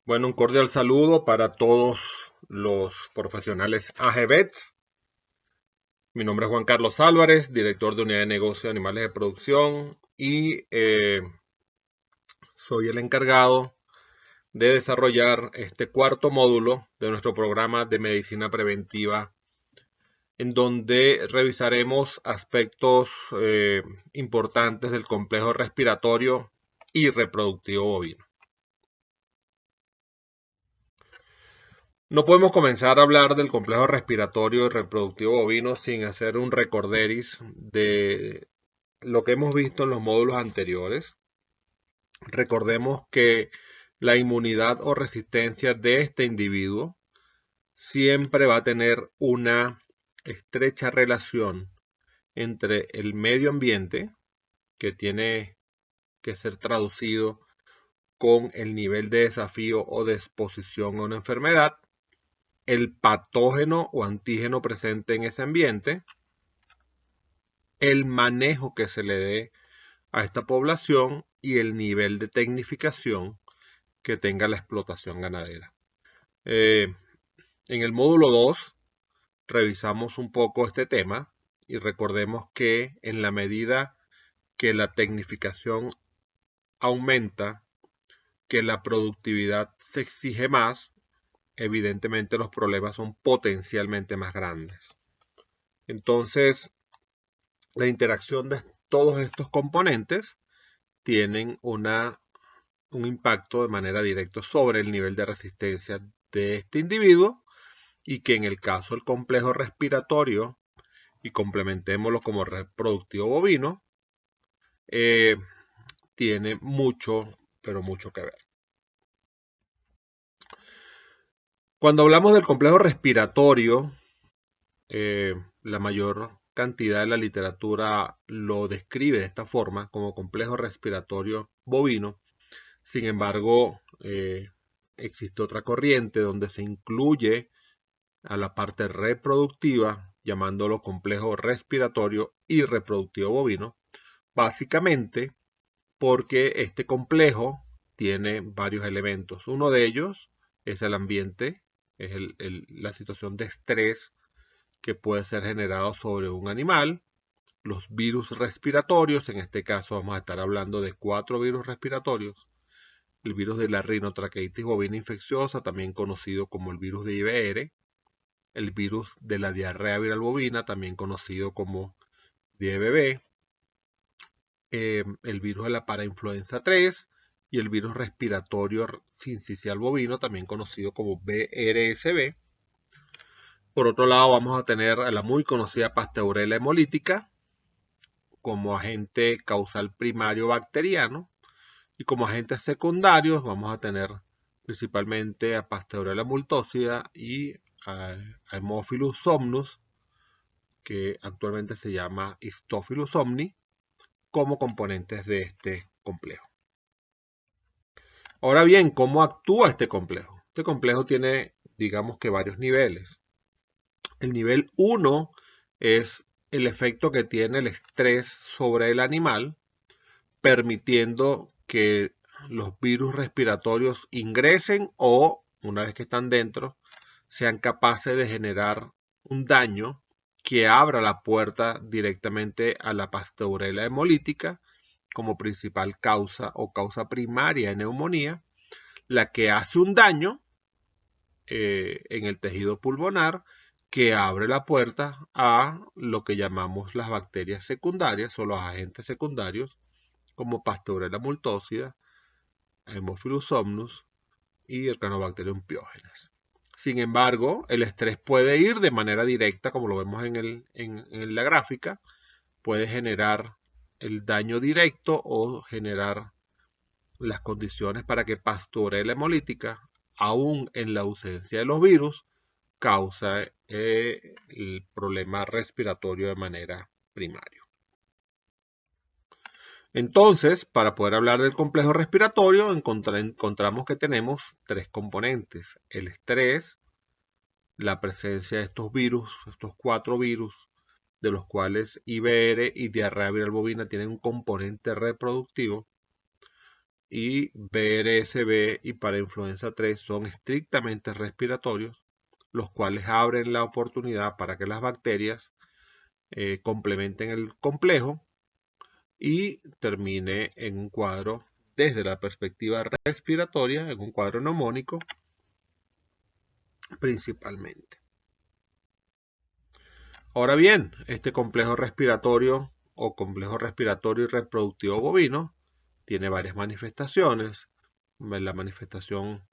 Bueno, un cordial saludo para todos los profesionales AGVETS. Mi nombre es Juan Carlos Álvarez, director de Unidad de Negocio de Animales de Producción y soy el encargado de desarrollar este cuarto módulo de nuestro programa de medicina preventiva, en donde revisaremos aspectos importantes del complejo respiratorio y reproductivo bovino. No podemos comenzar a hablar del complejo respiratorio y reproductivo bovino sin hacer un recorderis de lo que hemos visto en los módulos anteriores. Recordemos que la inmunidad o resistencia de este individuo siempre va a tener una estrecha relación entre el medio ambiente, que tiene que ser traducido con el nivel de desafío o de exposición a una enfermedad, el patógeno o antígeno presente en ese ambiente, el manejo que se le dé a esta población y el nivel de tecnificación que tenga la explotación ganadera. En el módulo 2 revisamos un poco este tema y recordemos que en la medida que la tecnificación aumenta, que la productividad se exige más, evidentemente los problemas son potencialmente más grandes. Entonces, la interacción de todos estos componentes tienen un impacto de manera directa sobre el nivel de resistencia de este individuo y que en el caso del complejo respiratorio, y complementémoslo como reproductivo bovino, tiene mucho, pero mucho que ver. Cuando hablamos del complejo respiratorio, la mayor cantidad de la literatura lo describe de esta forma, como complejo respiratorio bovino. Sin embargo, existe otra corriente donde se incluye a la parte reproductiva, llamándolo complejo respiratorio y reproductivo bovino, básicamente porque este complejo tiene varios elementos. Uno de ellos es el ambiente, es la situación de estrés que puede ser generado sobre un animal, los virus respiratorios, en este caso vamos a estar hablando de 4 virus respiratorios, el virus de la rinotraqueitis bovina infecciosa, también conocido como el virus de IBR, el virus de la diarrea viral bovina, también conocido como DBB, el virus de la parainfluenza 3 y el virus respiratorio sincicial bovino, también conocido como BRSB. Por otro lado, vamos a tener a la muy conocida Pasteurella hemolítica como agente causal primario bacteriano, y como agentes secundarios vamos a tener principalmente a Pasteurella multósida y a Haemophilus somnus, que actualmente se llama Histophilus somni, como componentes de este complejo. Ahora bien, ¿cómo actúa este complejo? Este complejo tiene, digamos que varios niveles. El nivel 1 es el efecto que tiene el estrés sobre el animal, permitiendo que los virus respiratorios ingresen o, una vez que están dentro, sean capaces de generar un daño que abra la puerta directamente a la Pasteurella hemolítica como principal causa o causa primaria de neumonía, la que hace un daño en el tejido pulmonar que abre la puerta a lo que llamamos las bacterias secundarias o los agentes secundarios como Pasteurella multósida, Haemophilus somnus y el Canobacterium pyogenes. Sin embargo, el estrés puede ir de manera directa, como lo vemos en la gráfica, puede generar el daño directo o generar las condiciones para que Pasteurella hemolítica, aún en la ausencia de los virus, causa el problema respiratorio de manera primaria. Entonces, para poder hablar del complejo respiratorio, encontramos que tenemos 3 componentes: el estrés, la presencia de estos virus, estos 4 virus, de los cuales IBR y diarrea viral bovina tienen un componente reproductivo, y BRSB y parainfluenza 3 son estrictamente respiratorios, los cuales abren la oportunidad para que las bacterias complementen el complejo y termine en un cuadro, desde la perspectiva respiratoria, en un cuadro neumónico principalmente. Ahora bien, este complejo respiratorio o complejo respiratorio y reproductivo bovino tiene varias manifestaciones. La manifestación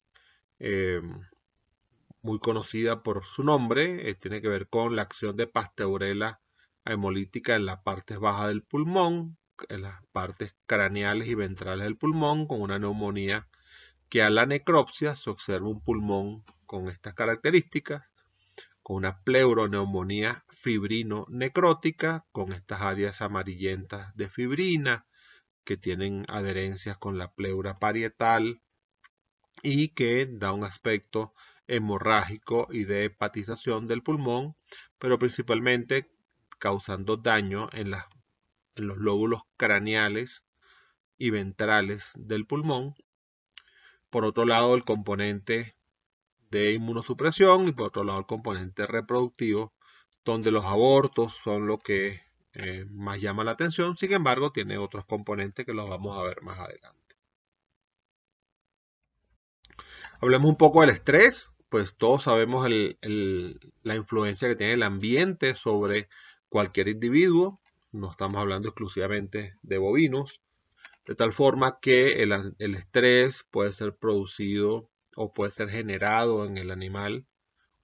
muy conocida por su nombre tiene que ver con la acción de Pasteurella hemolítica en las partes bajas del pulmón, en las partes craneales y ventrales del pulmón, con una neumonía que a la necropsia se observa un pulmón con estas características, con una pleuroneumonía fibrino-necrótica, con estas áreas amarillentas de fibrina que tienen adherencias con la pleura parietal y que da un aspecto hemorrágico y de hepatización del pulmón, pero principalmente causando daño en los lóbulos craneales y ventrales del pulmón. Por otro lado, el componente de inmunosupresión y por otro lado el componente reproductivo, donde los abortos son lo que más llama la atención. Sin embargo, tiene otros componentes que los vamos a ver más adelante. Hablemos un poco del estrés. Pues todos sabemos la influencia que tiene el ambiente sobre cualquier individuo. No estamos hablando exclusivamente de bovinos. De tal forma que el estrés puede ser producido o puede ser generado en el animal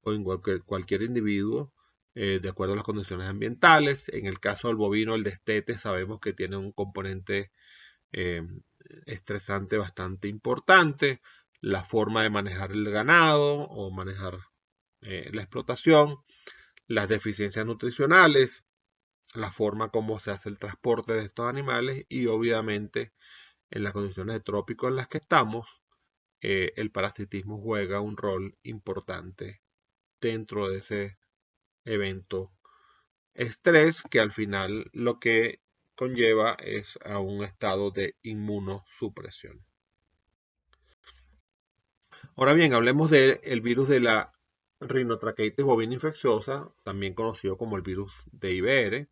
o en cualquier individuo de acuerdo a las condiciones ambientales. En el caso del bovino, el destete, sabemos que tiene un componente eh, estresante bastante importante. La forma de manejar el ganado o manejar la explotación, las deficiencias nutricionales, la forma como se hace el transporte de estos animales y obviamente en las condiciones de trópico en las que estamos, el parasitismo juega un rol importante dentro de ese evento estrés que al final lo que conlleva es a un estado de inmunosupresión. Ahora bien, hablemos del virus de la rinotraqueitis bovina infecciosa, también conocido como el virus de IBR.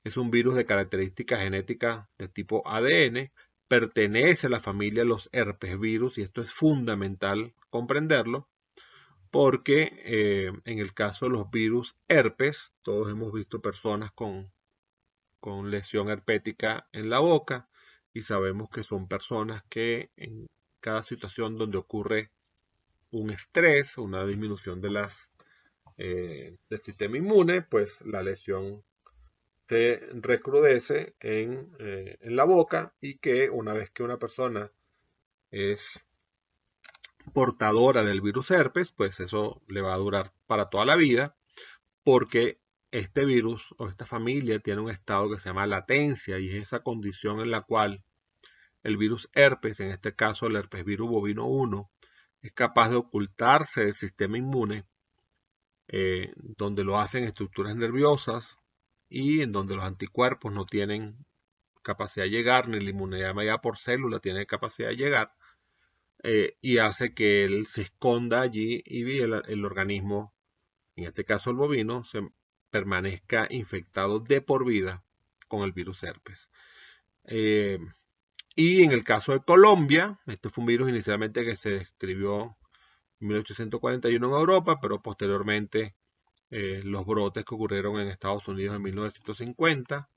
Es un virus de características genéticas de tipo ADN, pertenece a la familia de los herpesvirus y esto es fundamental comprenderlo porque en el caso de los virus herpes, todos hemos visto personas con lesión herpética en la boca y sabemos que son personas que en cada situación donde ocurre un estrés, una disminución del sistema inmune, pues la lesión se recrudece en la boca y que una vez que una persona es portadora del virus herpes, pues eso le va a durar para toda la vida porque este virus o esta familia tiene un estado que se llama latencia y es esa condición en la cual el virus herpes, en este caso el herpes virus bovino 1, es capaz de ocultarse del sistema inmune, donde lo hacen estructuras nerviosas y en donde los anticuerpos no tienen capacidad de llegar, ni la inmunidad mediada por célula tiene capacidad de llegar, y hace que él se esconda allí y el organismo, en este caso el bovino, se permanezca infectado de por vida con el virus herpes. Y en el caso de Colombia, este fue un virus inicialmente que se describió en 1841 en Europa, pero posteriormente los brotes que ocurrieron en Estados Unidos en 1950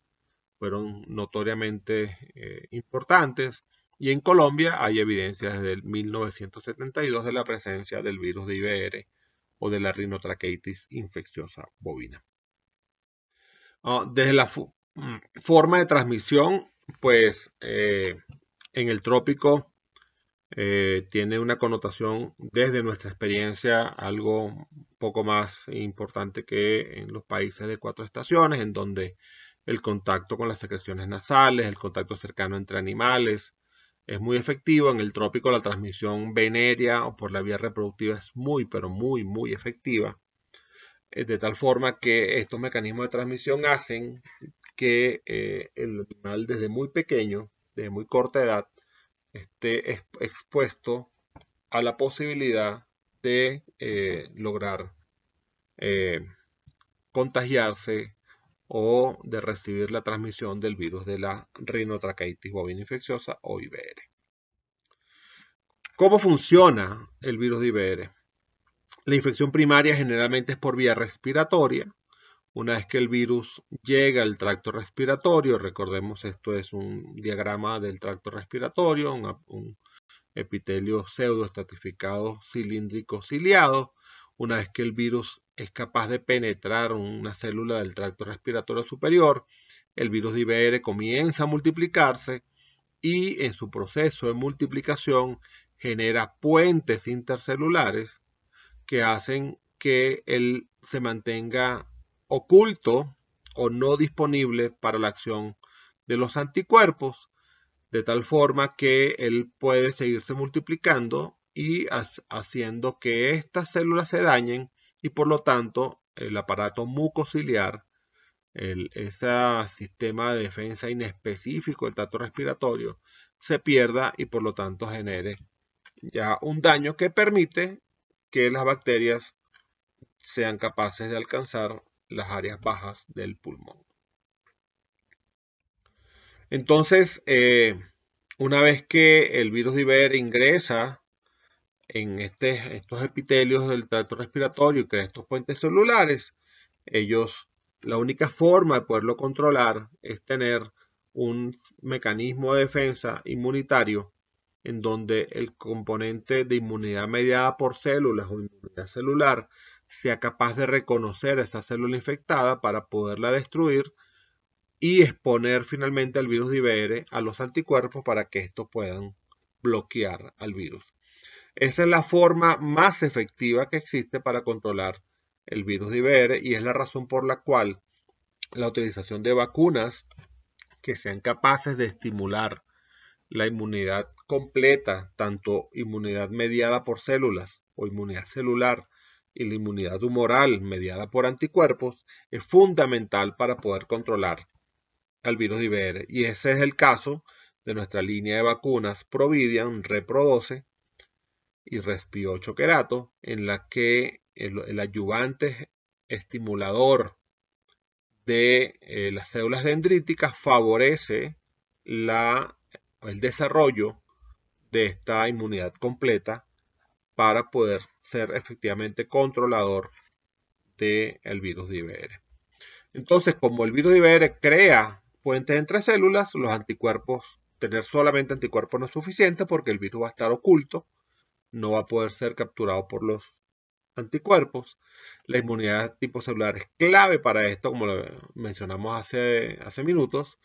fueron notoriamente importantes. Y en Colombia hay evidencia desde el 1972 de la presencia del virus de IBR o de la rinotraqueitis infecciosa bovina. Desde la forma de transmisión, pues en el trópico tiene una connotación desde nuestra experiencia algo un poco más importante que en los países de 4 estaciones, en donde el contacto con las secreciones nasales, el contacto cercano entre animales es muy efectivo. En el trópico la transmisión venérea o por la vía reproductiva es muy, pero muy, muy efectiva. De tal forma que estos mecanismos de transmisión hacen que el animal desde muy pequeño, desde muy corta edad, esté expuesto a la posibilidad de lograr contagiarse o de recibir la transmisión del virus de la rinotraqueitis bovina infecciosa o IBR. ¿Cómo funciona el virus de IBR? La infección primaria generalmente es por vía respiratoria. Una vez que el virus llega al tracto respiratorio, recordemos esto es un diagrama del tracto respiratorio, un epitelio pseudoestratificado cilíndrico ciliado. Una vez que el virus es capaz de penetrar una célula del tracto respiratorio superior, el virus de IBR comienza a multiplicarse y en su proceso de multiplicación genera puentes intercelulares que hacen que él se mantenga oculto o no disponible para la acción de los anticuerpos, de tal forma que él puede seguirse multiplicando y haciendo que estas células se dañen y por lo tanto el aparato mucociliar, ese sistema de defensa inespecífico del tracto respiratorio, se pierda y por lo tanto genere ya un daño que permite que las bacterias sean capaces de alcanzar las áreas bajas del pulmón. Entonces, una vez que el virus de IBR ingresa en estos epitelios del tracto respiratorio y crea estos puentes celulares, la única forma de poderlo controlar es tener un mecanismo de defensa inmunitario en donde el componente de inmunidad mediada por células o inmunidad celular sea capaz de reconocer esa célula infectada para poderla destruir y exponer finalmente al virus de IBR a los anticuerpos para que estos puedan bloquear al virus. Esa es la forma más efectiva que existe para controlar el virus de IBR y es la razón por la cual la utilización de vacunas que sean capaces de estimular la inmunidad completa, tanto inmunidad mediada por células o inmunidad celular y la inmunidad humoral mediada por anticuerpos, es fundamental para poder controlar al virus de IBR. Y ese es el caso de nuestra línea de vacunas Providian, Repro-12 y Respi-8 Querato, en la que el ayudante estimulador de las células dendríticas favorece el desarrollo de esta inmunidad completa para poder ser efectivamente controlador del virus de IBR. Entonces, como el virus de IBR crea puentes entre células, los anticuerpos, tener solamente anticuerpos no es suficiente porque el virus va a estar oculto, no va a poder ser capturado por los anticuerpos. La inmunidad tipo celular es clave para esto, como lo mencionamos hace minutos.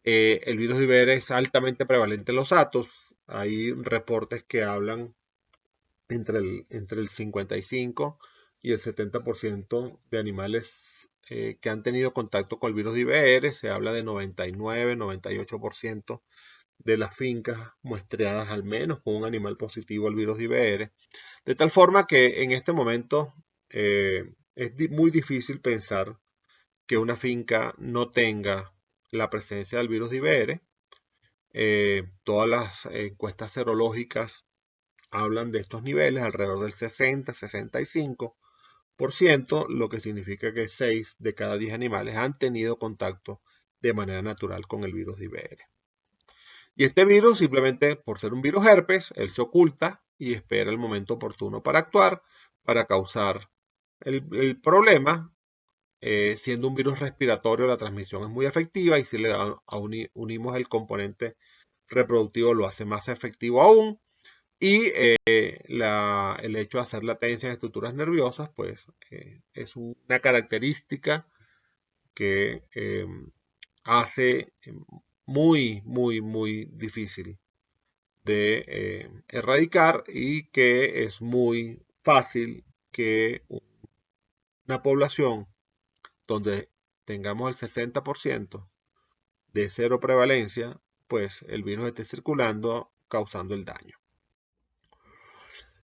El virus de IBR es altamente prevalente en los atos. Hay reportes que hablan entre el 55 y el 70% de animales que han tenido contacto con el virus de IBR. Se habla de 99-98% de las fincas muestreadas al menos con un animal positivo al virus de IBR. De tal forma que en este momento es muy difícil pensar que una finca no tenga la presencia del virus de IBR. Todas las encuestas serológicas hablan de estos niveles alrededor del 60-65%, lo que significa que 6 de cada 10 animales han tenido contacto de manera natural con el virus de IBR. Y este virus, simplemente por ser un virus herpes, él se oculta y espera el momento oportuno para actuar, para causar el problema. Siendo un virus respiratorio, la transmisión es muy efectiva y si le unimos el componente reproductivo lo hace más efectivo aún. Y el hecho de hacer latencia en estructuras nerviosas, pues es una característica que hace muy, muy, muy difícil de erradicar y que es muy fácil que una población donde tengamos el 60% de cero prevalencia, pues el virus esté circulando causando el daño.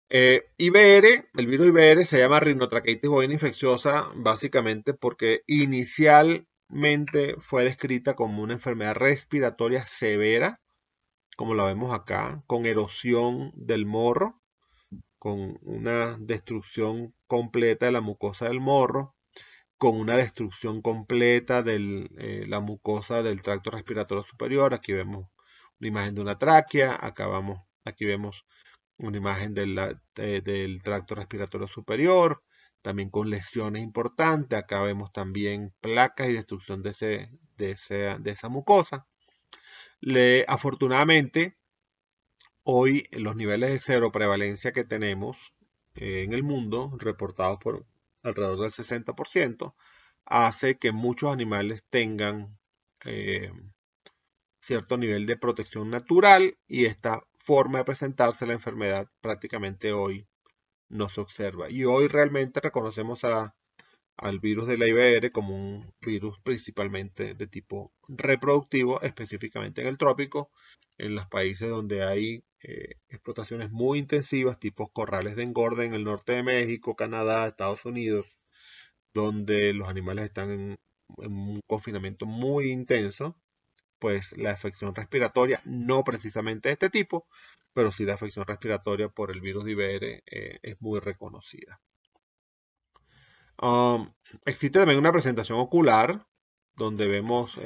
IBR, el virus IBR se llama rinotraqueitis bovina infecciosa básicamente porque inicialmente fue descrita como una enfermedad respiratoria severa como la vemos acá, con erosión del morro, con una destrucción completa de la mucosa del morro, con una destrucción completa de la mucosa del tracto respiratorio superior. Aquí vemos una imagen de una tráquea, aquí vemos una imagen del tracto respiratorio superior, también con lesiones importantes. Acá vemos también placas y destrucción de esa mucosa. Afortunadamente, hoy los niveles de cero prevalencia que tenemos en el mundo, reportados por alrededor del 60%, hace que muchos animales tengan eh, cierto nivel de protección natural, y esta forma de presentarse la enfermedad prácticamente hoy no se observa. Y hoy realmente reconocemos al virus de la IBR como un virus principalmente de tipo reproductivo, específicamente en el trópico, en los países donde hay explotaciones muy intensivas, tipos corrales de engorde en el norte de México, Canadá, Estados Unidos, donde los animales están en un confinamiento muy intenso. Pues la afección respiratoria, no precisamente de este tipo, pero sí la afección respiratoria por el virus de IBR es muy reconocida. Um, Existe también una presentación ocular donde vemos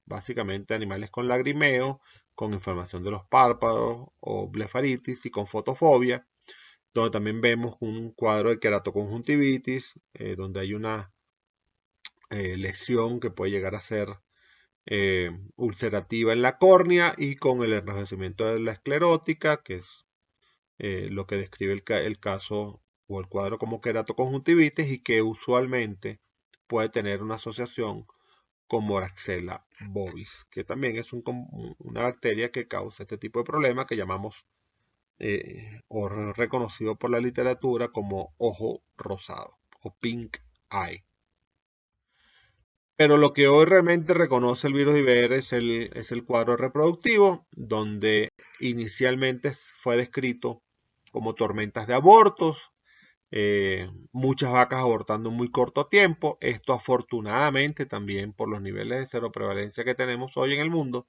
básicamente animales con lagrimeo, con inflamación de los párpados o blefaritis y con fotofobia, donde también vemos un cuadro de queratoconjuntivitis, donde hay una lesión que puede llegar a ser ulcerativa en la córnea, y con el enrojecimiento de la esclerótica, que es lo que describe el caso o el cuadro como queratoconjuntivitis, y que usualmente puede tener una asociación con Moraxella bovis, que también es una bacteria que causa este tipo de problema que llamamos o reconocido por la literatura como ojo rosado o pink eye. Pero lo que hoy realmente reconoce el virus IBR es el cuadro reproductivo, donde inicialmente fue descrito como tormentas de abortos, muchas vacas abortando en muy corto tiempo. Esto afortunadamente también por los niveles de cero prevalencia que tenemos hoy en el mundo,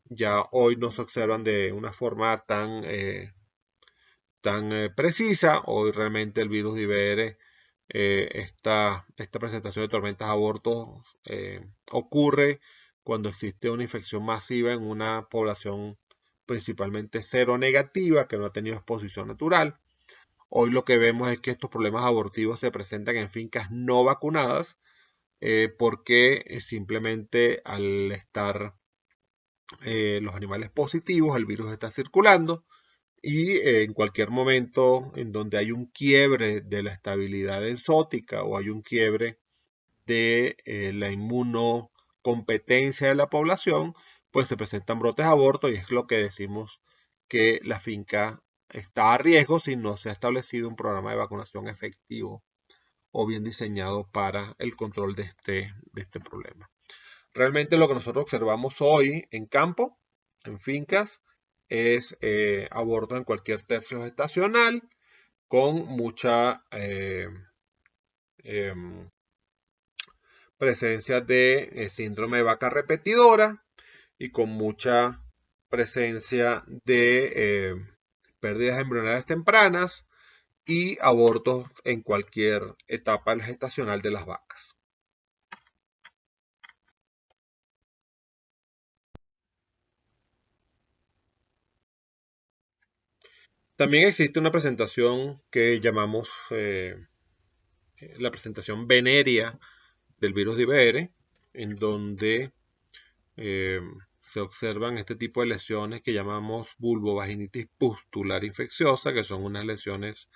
ya hoy no se observan de una forma tan precisa. Hoy realmente el virus de IBR, esta presentación de tormentas de abortos ocurre cuando existe una infección masiva en una población principalmente seronegativa que no ha tenido exposición natural. Hoy lo que vemos es que estos problemas abortivos se presentan en fincas no vacunadas, porque simplemente al estar los animales positivos, el virus está circulando, y en cualquier momento en donde hay un quiebre de la estabilidad enzótica o hay un quiebre de la inmunocompetencia de la población, pues se presentan brotes de aborto, y es lo que decimos que la finca está a riesgo si no se ha establecido un programa de vacunación efectivo o bien diseñado para el control de este problema. Realmente lo que nosotros observamos hoy en campo, en fincas, es aborto en cualquier tercio gestacional, con mucha em, presencia de síndrome de vaca repetidora, y con mucha presencia de pérdidas embrionarias tempranas y abortos en cualquier etapa gestacional de las vacas. También existe una presentación que llamamos la presentación venérea del virus de IBR, en donde eh, se observan este tipo de lesiones que llamamos vulvovaginitis pustular infecciosa, que son unas lesiones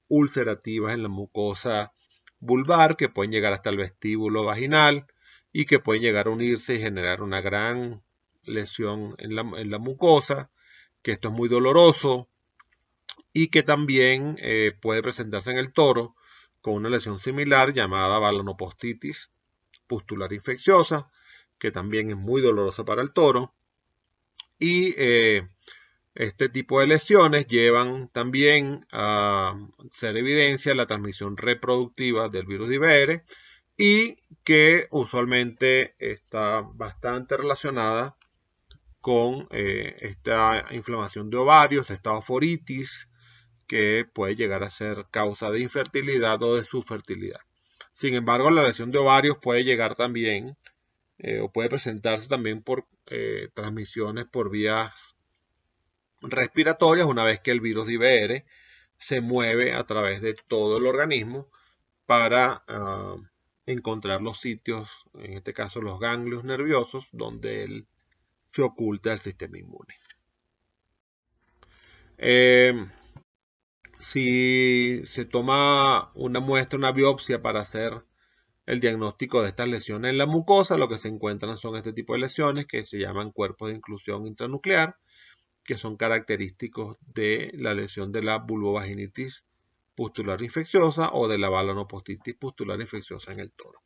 ulcerativas en la mucosa vulvar que pueden llegar hasta el vestíbulo vaginal y que pueden llegar a unirse y generar una gran lesión en la mucosa, que esto es muy doloroso, y que también puede presentarse en el toro con una lesión similar llamada balanopostitis pustular infecciosa, que también es muy dolorosa para el toro. Y este tipo de lesiones llevan también a ser evidencia la transmisión reproductiva del virus de IBR, y que usualmente está bastante relacionada con esta inflamación de ovarios, esta oforitis, que puede llegar a ser causa de infertilidad o de subfertilidad. Sin embargo, la lesión de ovarios puede llegar también o puede presentarse también por transmisiones por vías respiratorias una vez que el virus de IBR se mueve a través de todo el organismo para encontrar los sitios, en este caso los ganglios nerviosos, donde él se oculta el sistema inmune. Si se toma una muestra, una biopsia para hacer el diagnóstico de estas lesiones en la mucosa, lo que se encuentran son este tipo de lesiones que se llaman cuerpos de inclusión intranuclear, que son característicos de la lesión de la vulvovaginitis pustular infecciosa o de la balanopostitis pustular infecciosa en el toro.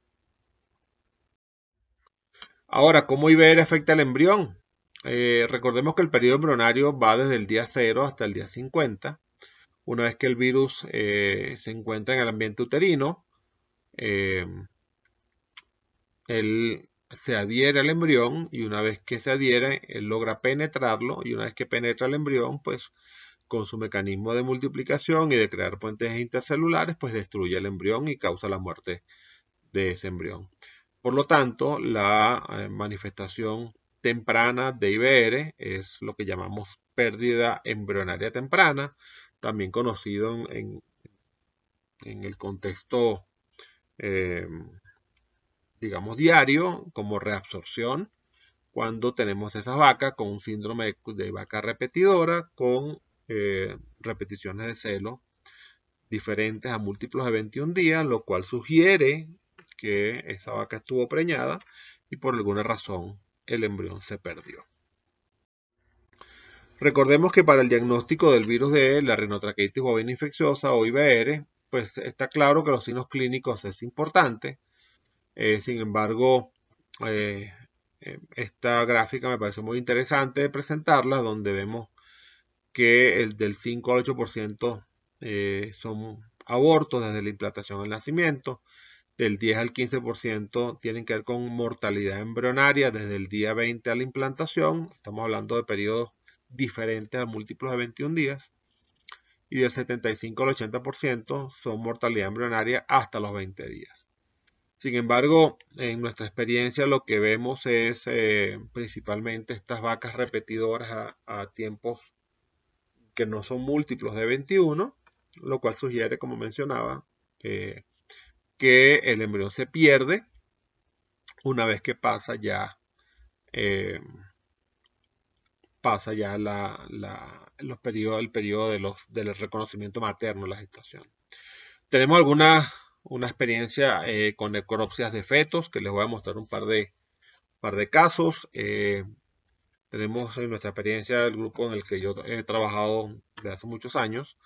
Ahora, ¿cómo IBR afecta al embrión? Recordemos que el periodo embrionario va desde el día 0 hasta el día 50. Una vez que el virus se encuentra en el ambiente uterino, él se adhiere al embrión y una vez que se adhiere, él logra penetrarlo y una vez que penetra el embrión, pues con su mecanismo de multiplicación y de crear puentes intercelulares, pues destruye el embrión y causa la muerte de ese embrión. Por lo tanto, la manifestación temprana de IBR es lo que llamamos pérdida embrionaria temprana, también conocido en el contexto, digamos, diario como reabsorción, cuando tenemos esas vacas con un síndrome de vaca repetidora con repeticiones de celo diferentes a múltiplos de 21 días, lo cual sugiere que esa vaca estuvo preñada y por alguna razón el embrión se perdió. Recordemos que para el diagnóstico del virus de la rinotraqueitis bovina infecciosa o IBR, pues está claro que los signos clínicos es importante. Sin embargo, esta gráfica me parece muy interesante de presentarla, donde vemos que el del 5 al 8% son abortos desde la implantación al nacimiento, del 10 al 15% tienen que ver con mortalidad embrionaria desde el día 20 a la implantación, estamos hablando de periodos diferentes a múltiplos de 21 días, y del 75 al 80% son mortalidad embrionaria hasta los 20 días. Sin embargo, en nuestra experiencia lo que vemos es principalmente estas vacas repetidoras a tiempos que no son múltiplos de 21, lo cual sugiere, como mencionaba, que el embrión se pierde una vez que pasa ya el periodo del reconocimiento materno, la gestación. Tenemos una experiencia con necropsias de fetos, que les voy a mostrar un par de casos. Tenemos en nuestra experiencia el grupo en el que yo he trabajado desde hace muchos años.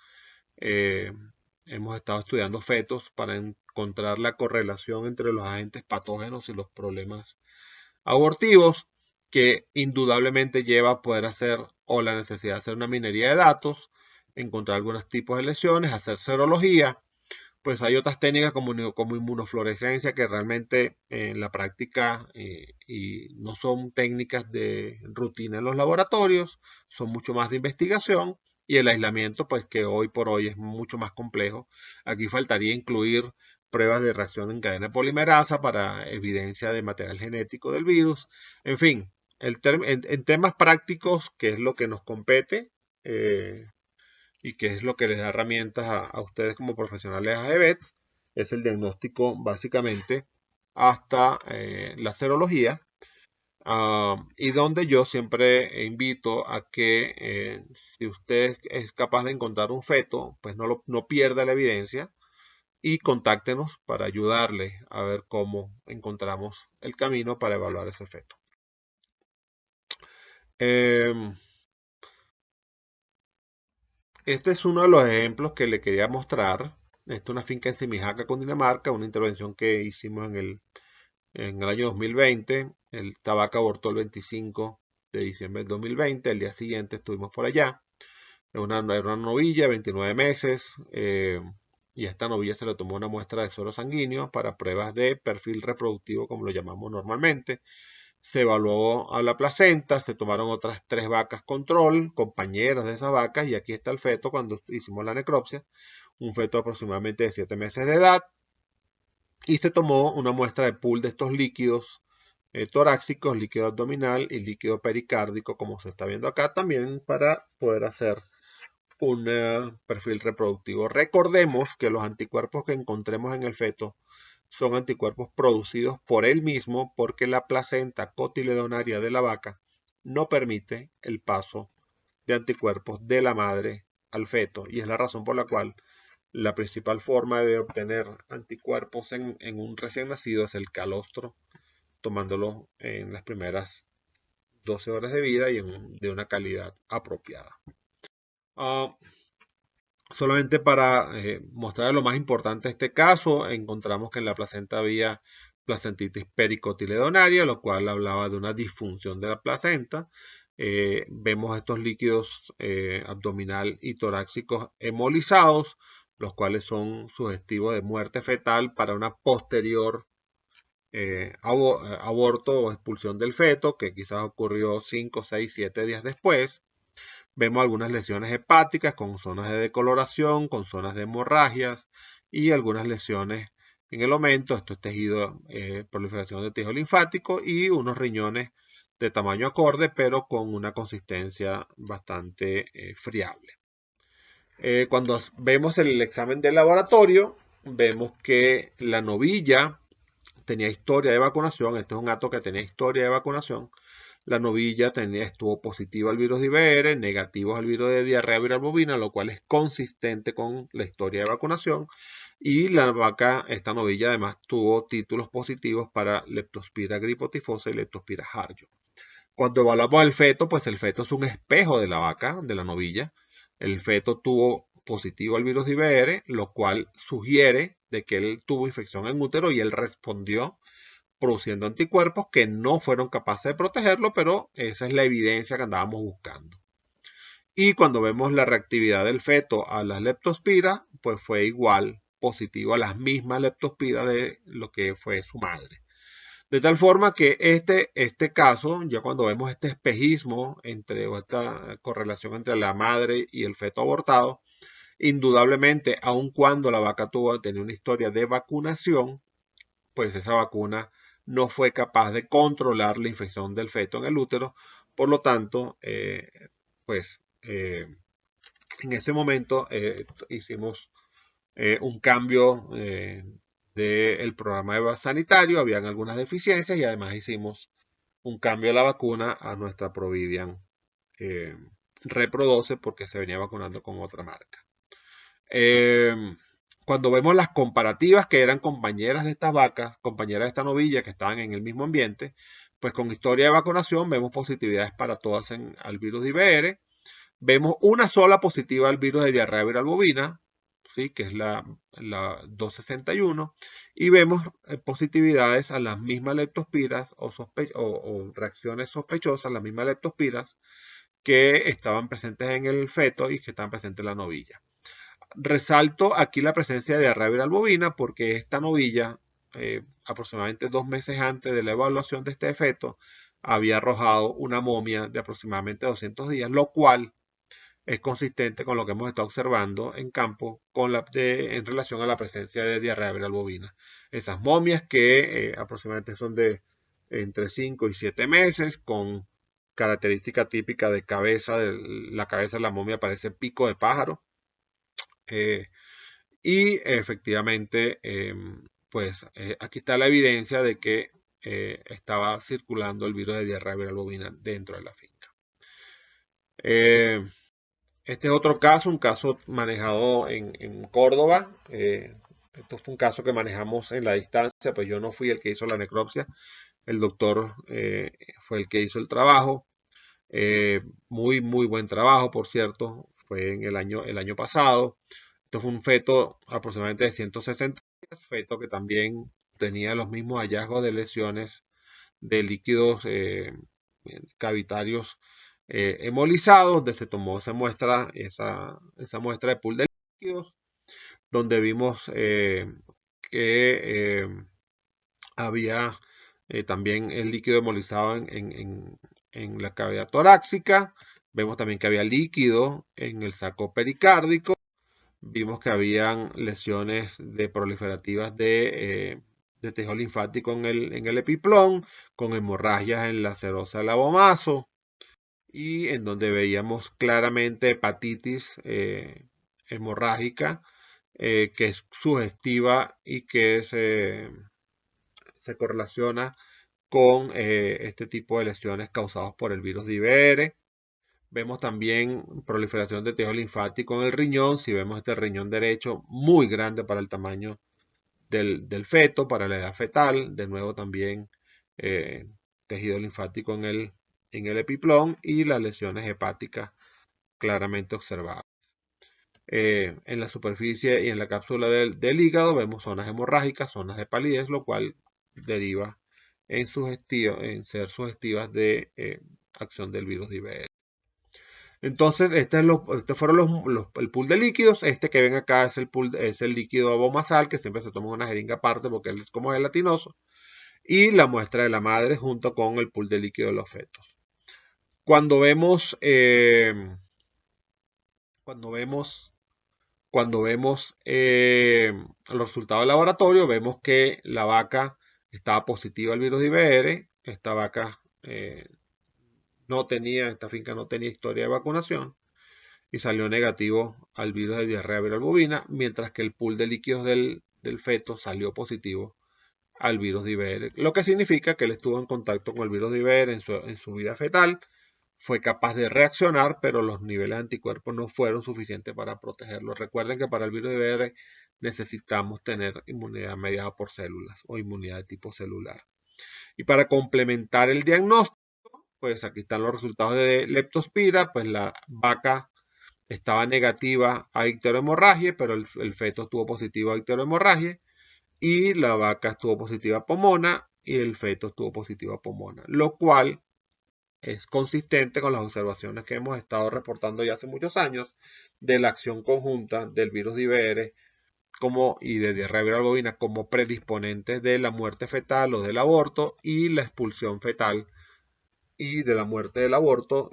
Hemos estado estudiando fetos para encontrar la correlación entre los agentes patógenos y los problemas abortivos, que indudablemente lleva a poder hacer o la necesidad de hacer una minería de datos, encontrar algunos tipos de lesiones, hacer serología. Pues hay otras técnicas como inmunofluorescencia que realmente en la práctica y no son técnicas de rutina en los laboratorios, son mucho más de investigación, y el aislamiento pues que hoy por hoy es mucho más complejo. Aquí faltaría incluir pruebas de reacción en cadena polimerasa para evidencia de material genético del virus. En fin, en temas prácticos, que es lo que nos compete, y que es lo que les da herramientas a ustedes como profesionales de AGVET, es el diagnóstico básicamente hasta la serología, y donde yo siempre invito a que si usted es capaz de encontrar un feto, pues no pierda la evidencia y contáctenos para ayudarle a ver cómo encontramos el camino para evaluar ese feto. Este es uno de los ejemplos que le quería mostrar. Esta es una finca en Simijaca, Cundinamarca, una intervención que hicimos en el año 2020. El tabaco abortó el 25 de diciembre del 2020. El día siguiente estuvimos por allá. Era una novilla, 29 meses. Y a esta novilla se le tomó una muestra de suero sanguíneo para pruebas de perfil reproductivo, como lo llamamos normalmente. se evaluó a la placenta, se tomaron otras 3 vacas control, compañeras de esas vacas, y aquí está el feto cuando hicimos la necropsia, un feto aproximadamente de 7 meses de edad, y se tomó una muestra de pool de estos líquidos torácicos, líquido abdominal y líquido pericárdico, como se está viendo acá, también para poder hacer un perfil reproductivo. Recordemos que los anticuerpos que encontremos en el feto son anticuerpos producidos por él mismo porque la placenta cotiledonaria de la vaca no permite el paso de anticuerpos de la madre al feto, y es la razón por la cual la principal forma de obtener anticuerpos en un recién nacido es el calostro, tomándolo en las primeras 12 horas de vida y de una calidad apropiada. Solamente para mostrar lo más importante de este caso, encontramos que en la placenta había placentitis pericotiledonaria, lo cual hablaba de una disfunción de la placenta. Vemos estos líquidos abdominal y torácicos hemolizados, los cuales son sugestivos de muerte fetal para una posterior aborto o expulsión del feto, que quizás ocurrió 5, 6, 7 días después. Vemos algunas lesiones hepáticas con zonas de decoloración, con zonas de hemorragias y algunas lesiones en el omento, esto es tejido, proliferación de tejido linfático, y unos riñones de tamaño acorde, pero con una consistencia bastante friable. Cuando vemos el examen de laboratorio, vemos que la novilla tenía historia de vacunación. Este es un gato que tenía historia de vacunación. La novilla estuvo positiva al virus de IBR, negativos al virus de diarrea viral bovina, lo cual es consistente con la historia de vacunación. Y la vaca, esta novilla, además tuvo títulos positivos para Leptospira gripotifosa y Leptospira harjo. Cuando evaluamos el feto, pues el feto es un espejo de la vaca, de la novilla. El feto tuvo positivo al virus de IBR, lo cual sugiere de que él tuvo infección en útero y él respondió produciendo anticuerpos que no fueron capaces de protegerlo, pero esa es la evidencia que andábamos buscando. Y cuando vemos la reactividad del feto a las leptospiras, pues fue igual, positivo a las mismas leptospiras de lo que fue su madre. De tal forma que este caso, ya cuando vemos este espejismo o esta correlación entre la madre y el feto abortado, indudablemente, aun cuando la vaca tenía una historia de vacunación, pues esa vacuna no fue capaz de controlar la infección del feto en el útero. Por lo tanto, pues en ese momento hicimos un cambio del programa sanitario, habían algunas deficiencias, y además hicimos un cambio de la vacuna a nuestra Providian Repro 12 porque se venía vacunando con otra marca. Cuando vemos las comparativas que eran compañeras de estas vacas, compañeras de esta novilla que estaban en el mismo ambiente, pues con historia de vacunación vemos positividades para todas al virus de IBR. Vemos una sola positiva al virus de diarrea viral bovina, ¿sí? Que es la 261, y vemos positividades a las mismas leptospiras o reacciones sospechosas, las mismas leptospiras que estaban presentes en el feto y que estaban presentes en la novilla. Resalto aquí la presencia de diarrea viral bovina porque esta novilla, aproximadamente 2 meses antes de la evaluación de este feto, había arrojado una momia de aproximadamente 200 días, lo cual es consistente con lo que hemos estado observando en campo en relación a la presencia de diarrea viral bovina. Esas momias que aproximadamente son de entre 5 y 7 meses, con característica típica de cabeza, la cabeza de la momia parece pico de pájaro. Y efectivamente, pues aquí está la evidencia de que estaba circulando el virus de diarrea viral bovina dentro de la finca. Este es otro caso, un caso manejado en Córdoba. Esto fue un caso que manejamos en la distancia, pues yo no fui el que hizo la necropsia, el doctor fue el que hizo el trabajo. Muy, muy buen trabajo, por cierto, fue en el año pasado. Esto fue un feto aproximadamente de 160 días, feto que también tenía los mismos hallazgos de lesiones de líquidos cavitarios hemolizados, donde se tomó esa muestra de pool de líquidos, donde vimos que había también el líquido hemolizado en la cavidad torácica. Vemos también que había líquido en el saco pericárdico. Vimos que habían lesiones proliferativas de tejido linfático en el epiplón, con hemorragias en la serosa del abomaso, y en donde veíamos claramente hepatitis hemorrágica, que es sugestiva y que se correlaciona con este tipo de lesiones causadas por el virus de IBR. Vemos también proliferación de tejido linfático en el riñón. Si vemos este riñón derecho muy grande para el tamaño del feto, para la edad fetal. De nuevo también tejido linfático en el epiplón y las lesiones hepáticas claramente observadas. En la superficie y en la cápsula del hígado vemos zonas hemorrágicas, zonas de palidez, lo cual deriva en ser sugestivas de acción del virus de IBR. Entonces, este fueron el pool de líquidos. Este que ven acá es el líquido abomasal, que siempre se toma en una jeringa aparte porque es como gelatinoso. Y la muestra de la madre junto con el pool de líquido de los fetos. Cuando vemos los resultados del laboratorio, vemos que la vaca estaba positiva al virus de IBR. Esta vaca esta finca no tenía historia de vacunación y salió negativo al virus de diarrea viral bovina, mientras que el pool de líquidos del feto salió positivo al virus de IBR, lo que significa que él estuvo en contacto con el virus de IBR en su vida fetal, fue capaz de reaccionar, pero los niveles de anticuerpos no fueron suficientes para protegerlo. Recuerden que para el virus de IBR necesitamos tener inmunidad mediada por células o inmunidad de tipo celular. Y para complementar el diagnóstico, pues aquí están los resultados de leptospira, pues la vaca estaba negativa a icterohemorragia, pero el feto estuvo positivo a icterohemorragia, y la vaca estuvo positiva a pomona y el feto estuvo positivo a pomona, lo cual es consistente con las observaciones que hemos estado reportando ya hace muchos años de la acción conjunta del virus de IBR y de diarrea viral bovina como predisponentes de la muerte fetal o del aborto y la expulsión fetal y de la muerte del aborto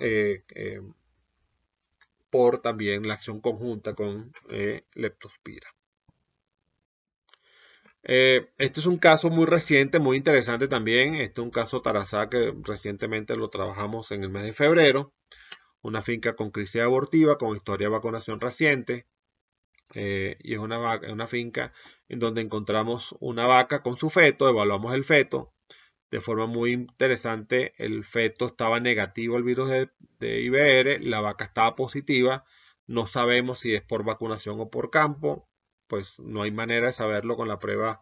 por también la acción conjunta con leptospira. Este es un caso muy reciente, muy interesante también. Este es un caso Tarazá que recientemente lo trabajamos en el mes de febrero. Una finca con crisis abortiva, con historia de vacunación reciente. Y es una finca en donde encontramos una vaca con su feto, evaluamos el feto. De forma muy interesante, el feto estaba negativo al virus de IBR, la vaca estaba positiva. No sabemos si es por vacunación o por campo, pues no hay manera de saberlo con la prueba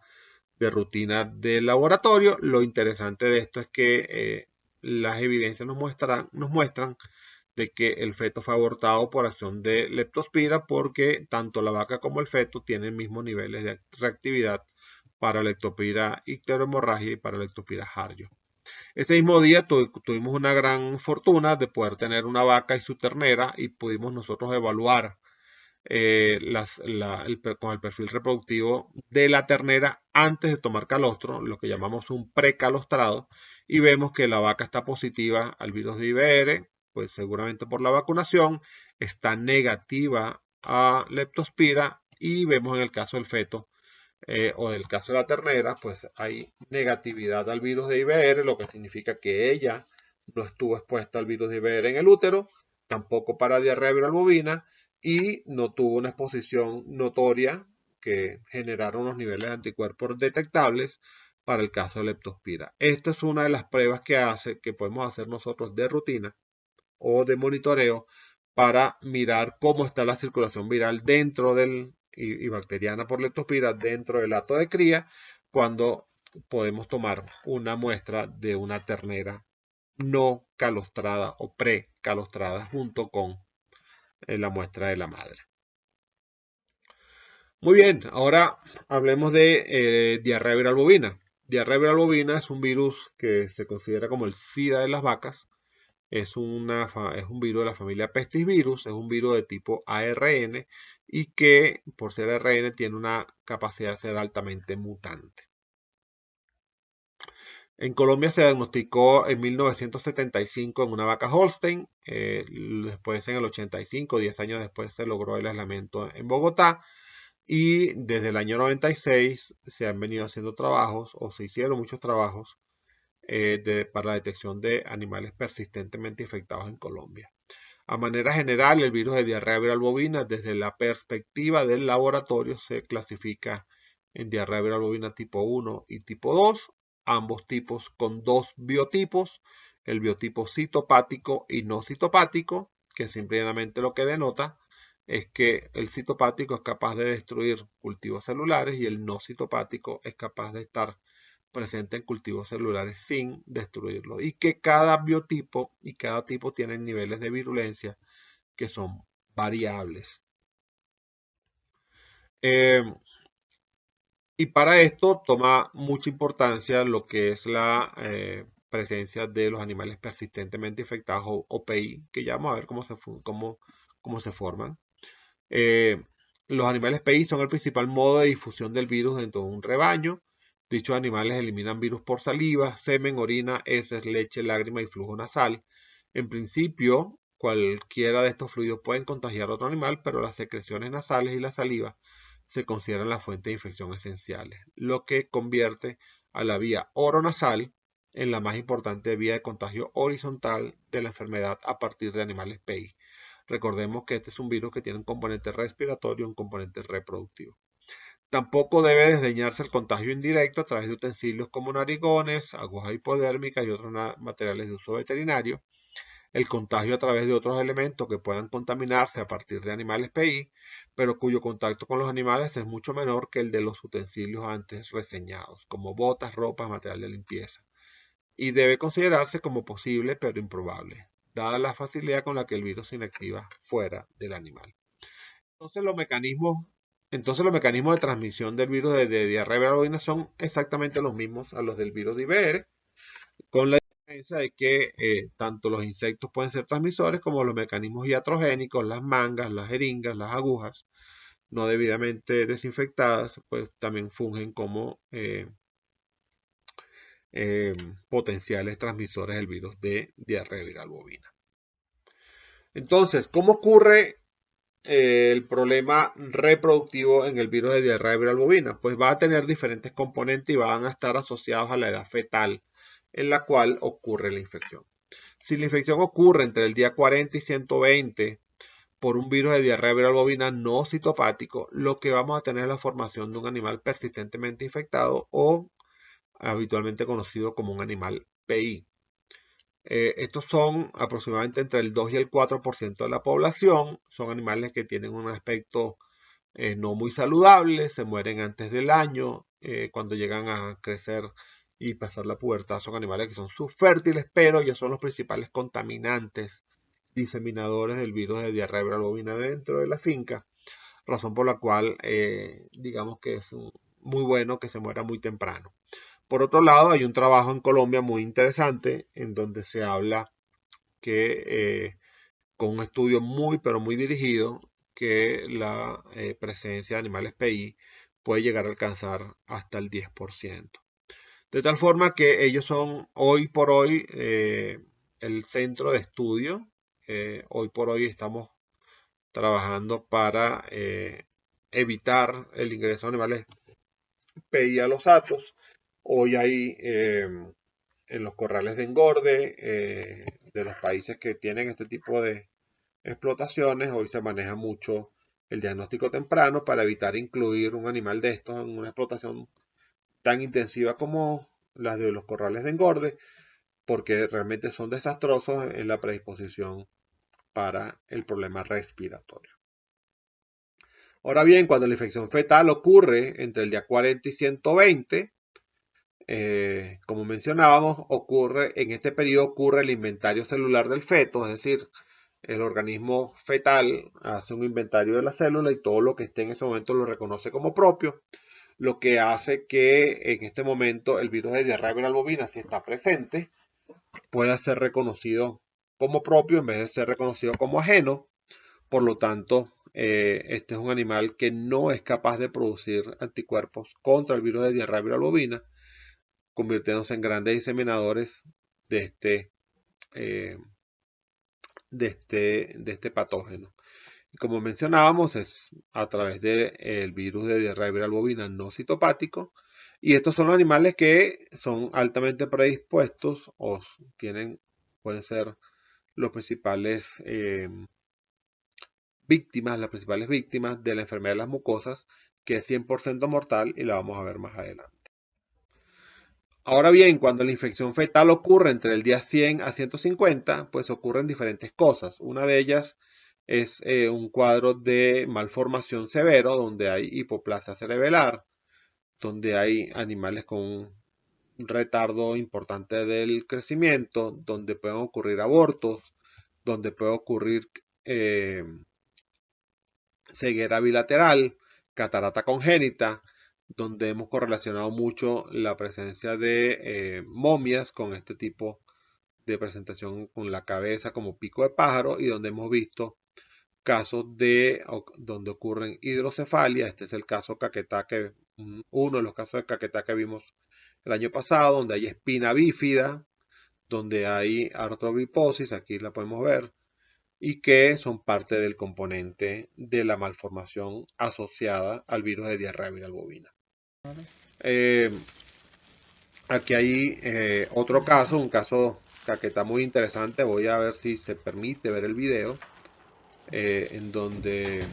de rutina del laboratorio. Lo interesante de esto es que las evidencias nos muestran de que el feto fue abortado por acción de leptospira, porque tanto la vaca como el feto tienen mismos niveles de reactividad para leptospira icterohemorragia y para leptospira harjo. Ese mismo día tuvimos una gran fortuna de poder tener una vaca y su ternera, y pudimos nosotros evaluar con el perfil reproductivo de la ternera antes de tomar calostro, lo que llamamos un precalostrado, y vemos que la vaca está positiva al virus de IBR, pues seguramente por la vacunación, está negativa a leptospira, y vemos en el caso del feto o del caso de la ternera, pues hay negatividad al virus de IBR, lo que significa que ella no estuvo expuesta al virus de IBR en el útero, tampoco para diarrea viral bovina, y no tuvo una exposición notoria que generara unos niveles de anticuerpos detectables para el caso de leptospira. Esta es una de las pruebas que podemos hacer nosotros de rutina o de monitoreo para mirar cómo está la circulación viral dentro y bacteriana por leptospira dentro del hato de cría, cuando podemos tomar una muestra de una ternera no calostrada o precalostrada junto con la muestra de la madre. Muy bien, ahora hablemos de diarrea viral bovina. Diarrea viral bovina es un virus que se considera como el SIDA de las vacas. Es un virus de la familia Pestis-virus, es un virus de tipo ARN y que por ser ARN tiene una capacidad de ser altamente mutante. En Colombia se diagnosticó en 1975 en una vaca Holstein, después en el 85, 10 años después se logró el aislamiento en Bogotá, y desde el año 96 se han venido haciendo trabajos, o se hicieron muchos trabajos, para la detección de animales persistentemente infectados en Colombia. A manera general, el virus de diarrea viral bovina, desde la perspectiva del laboratorio, se clasifica en diarrea viral bovina tipo 1 y tipo 2, ambos tipos con dos biotipos, el biotipo citopático y no citopático, que simplemente lo que denota es que el citopático es capaz de destruir cultivos celulares y el no citopático es capaz de estar presente en cultivos celulares sin destruirlos, y que cada biotipo y cada tipo tienen niveles de virulencia que son variables. Y para esto toma mucha importancia lo que es la presencia de los animales persistentemente infectados, o PI, que ya vamos a ver cómo se forman. Eh, los animales PI son el principal modo de difusión del virus dentro de un rebaño. Dichos animales eliminan virus por saliva, semen, orina, heces, leche, lágrima y flujo nasal. En principio, cualquiera de estos fluidos pueden contagiar a otro animal, pero las secreciones nasales y la saliva se consideran la fuente de infección esenciales, lo que convierte a la vía oronasal en la más importante vía de contagio horizontal de la enfermedad a partir de animales PI. Recordemos que este es un virus que tiene un componente respiratorio y un componente reproductivo. Tampoco debe desdeñarse el contagio indirecto a través de utensilios como narigones, agujas hipodérmicas y otros materiales de uso veterinario. El contagio a través de otros elementos que puedan contaminarse a partir de animales PI, pero cuyo contacto con los animales es mucho menor que el de los utensilios antes reseñados, como botas, ropas, material de limpieza, y debe considerarse como posible pero improbable, dada la facilidad con la que el virus se inactiva fuera del animal. Entonces los mecanismos de transmisión del virus de diarrea viral bovina son exactamente los mismos a los del virus de IBR, con la diferencia de que tanto los insectos pueden ser transmisores como los mecanismos iatrogénicos, las mangas, las jeringas, las agujas no debidamente desinfectadas, pues también fungen como potenciales transmisores del virus de diarrea viral bovina. Entonces, ¿cómo ocurre el problema reproductivo en el virus de diarrea viral bovina? Pues va a tener diferentes componentes y van a estar asociados a la edad fetal en la cual ocurre la infección. Si la infección ocurre entre el día 40 y 120 por un virus de diarrea viral bovina no citopático, lo que vamos a tener es la formación de un animal persistentemente infectado, o habitualmente conocido como un animal PI. Estos son aproximadamente entre el 2 y el 4% de la población. Son animales que tienen un aspecto no muy saludable, se mueren antes del año, cuando llegan a crecer y pasar la pubertad. Son animales que son subfértiles, pero ellos son los principales contaminantes diseminadores del virus de diarrea viral bovina dentro de la finca, razón por la cual digamos que es muy bueno que se muera muy temprano. Por otro lado, hay un trabajo en Colombia muy interesante en donde se habla que con un estudio muy pero muy dirigido, que la presencia de animales PI puede llegar a alcanzar hasta el 10%. De tal forma que ellos son hoy por hoy el centro de estudio. Hoy por hoy estamos trabajando para evitar el ingreso de animales PI a los hatos. Hoy hay en los corrales de engorde de los países que tienen este tipo de explotaciones, hoy se maneja mucho el diagnóstico temprano para evitar incluir un animal de estos en una explotación tan intensiva como las de los corrales de engorde, porque realmente son desastrosos en la predisposición para el problema respiratorio. Ahora bien, cuando la infección fetal ocurre entre el día 40 y 120, como mencionábamos, en este periodo ocurre el inventario celular del feto, es decir, el organismo fetal hace un inventario de la célula y todo lo que esté en ese momento lo reconoce como propio, lo que hace que en este momento el virus de diarrea viral bovina, si está presente, pueda ser reconocido como propio en vez de ser reconocido como ajeno. Por lo tanto, este es un animal que no es capaz de producir anticuerpos contra el virus de diarrea viral bovina, convirtiéndose en grandes diseminadores de este patógeno. Y como mencionábamos, es a través del virus de diarrea viral bovina no citopático. Y estos son los animales que son altamente predispuestos o pueden ser los principales las principales víctimas de la enfermedad de las mucosas, que es 100% mortal y la vamos a ver más adelante. Ahora bien, cuando la infección fetal ocurre entre el día 100 a 150, pues ocurren diferentes cosas. Una de ellas es un cuadro de malformación severo, donde hay hipoplasia cerebelar, donde hay animales con un retardo importante del crecimiento, donde pueden ocurrir abortos, donde puede ocurrir ceguera bilateral, catarata congénita, donde hemos correlacionado mucho la presencia de momias con este tipo de presentación con la cabeza como pico de pájaro, y donde hemos visto casos donde ocurren hidrocefalia. Este es el caso Caquetá, uno de los casos de Caquetá que vimos el año pasado, donde hay espina bífida, donde hay artrogriposis, aquí la podemos ver, y que son parte del componente de la malformación asociada al virus de diarrea viral bovina. Aquí hay otro caso, un caso que está muy interesante. Voy a ver si se permite ver el video, en donde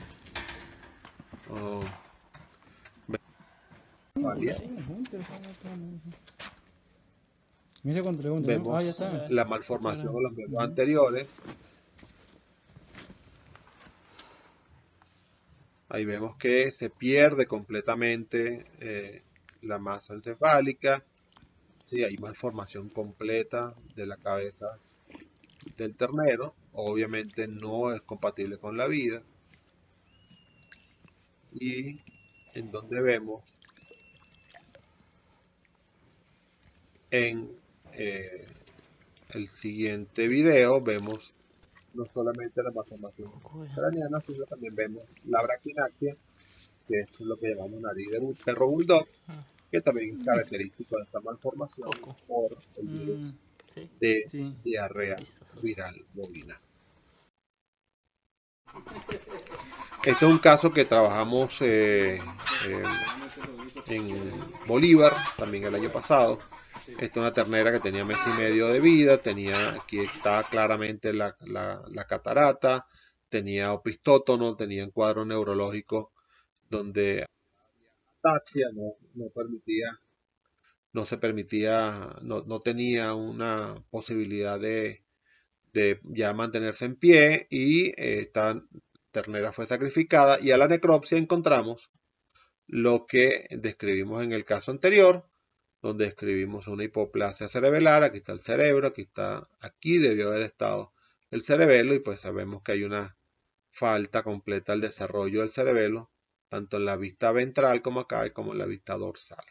vemos la malformación de los miembros anteriores. Ahí vemos que se pierde completamente la masa encefálica. Sí, hay malformación completa de la cabeza del ternero. Obviamente no es compatible con la vida. Y en donde vemos en el siguiente video, vemos no solamente la malformación craneana, sino también vemos la braquinactia, que es lo que llamamos nariz de perro bulldog, que también es característico de esta malformación por el virus de diarrea viral bovina. Este es un caso que trabajamos en Bolívar también el año pasado. Esta es una ternera que tenía mes y medio de vida, aquí está claramente la catarata, tenía opistótono, tenía un cuadro neurológico donde ataxia no tenía una posibilidad de ya mantenerse en pie, y esta ternera fue sacrificada, y a la necropsia encontramos lo que describimos en el caso anterior, donde describimos una hipoplasia cerebelar. Aquí está el cerebro, aquí debió haber estado el cerebelo, y pues sabemos que hay una falta completa al desarrollo del cerebelo, tanto en la vista ventral como acá, y como en la vista dorsal.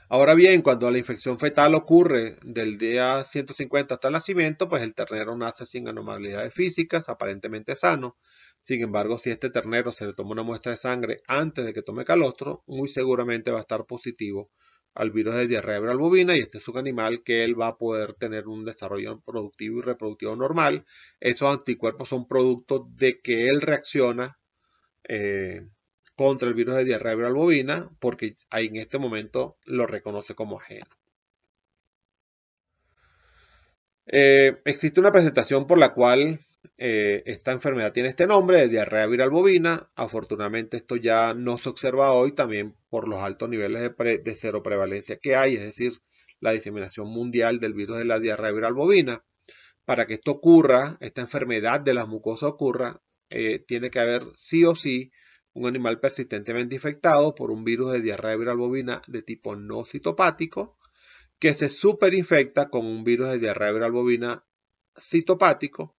Ahora bien, cuando la infección fetal ocurre del día 150 hasta el nacimiento, pues el ternero nace sin anormalidades físicas, aparentemente sano. Sin embargo, si este ternero se le toma una muestra de sangre antes de que tome calostro, muy seguramente va a estar positivo al virus de diarrea viral bovina, y este es un animal que él va a poder tener un desarrollo productivo y reproductivo normal. Esos anticuerpos son producto de que él reacciona contra el virus de diarrea viral bovina, porque ahí en este momento lo reconoce como ajeno. Existe una presentación por la cual esta enfermedad tiene este nombre de diarrea viral bovina. Afortunadamente esto ya no se observa hoy, también por los altos niveles de seroprevalencia que hay, es decir, la diseminación mundial del virus de la diarrea viral bovina. Para que esto ocurra, esta enfermedad de las mucosas ocurra, tiene que haber sí o sí un animal persistentemente infectado por un virus de diarrea viral bovina de tipo no citopático, que se superinfecta con un virus de diarrea viral bovina citopático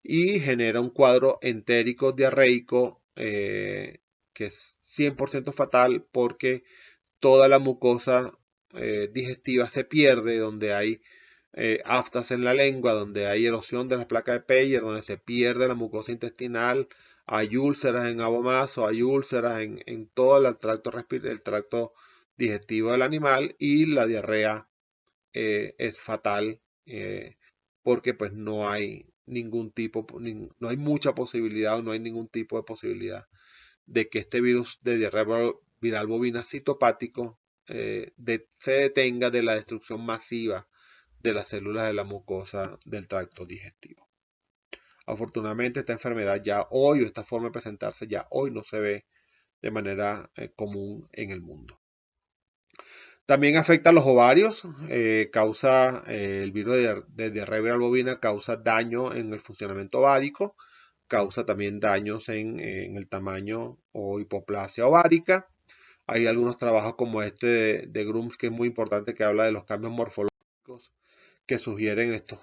y genera un cuadro entérico diarreico que es 100% fatal, porque toda la mucosa digestiva se pierde, donde hay aftas en la lengua, donde hay erosión de las placas de Peyer, donde se pierde la mucosa intestinal, hay úlceras en abomazo, hay úlceras en todo el tracto digestivo del animal, y la diarrea es fatal porque pues no hay ningún tipo, no hay mucha posibilidad o no hay ningún tipo de posibilidad de que este virus de diarrea viral bovina citopático se detenga de la destrucción masiva de las células de la mucosa del tracto digestivo. Afortunadamente esta enfermedad ya hoy, o esta forma de presentarse ya hoy, no se ve de manera común en el mundo. También afecta a los ovarios, causa el virus de diarrea viral bovina, causa daño en el funcionamiento ovárico, causa también daños en el tamaño o hipoplasia ovárica. Hay algunos trabajos como este de Grooms, que es muy importante, que habla de los cambios morfológicos que sugieren estos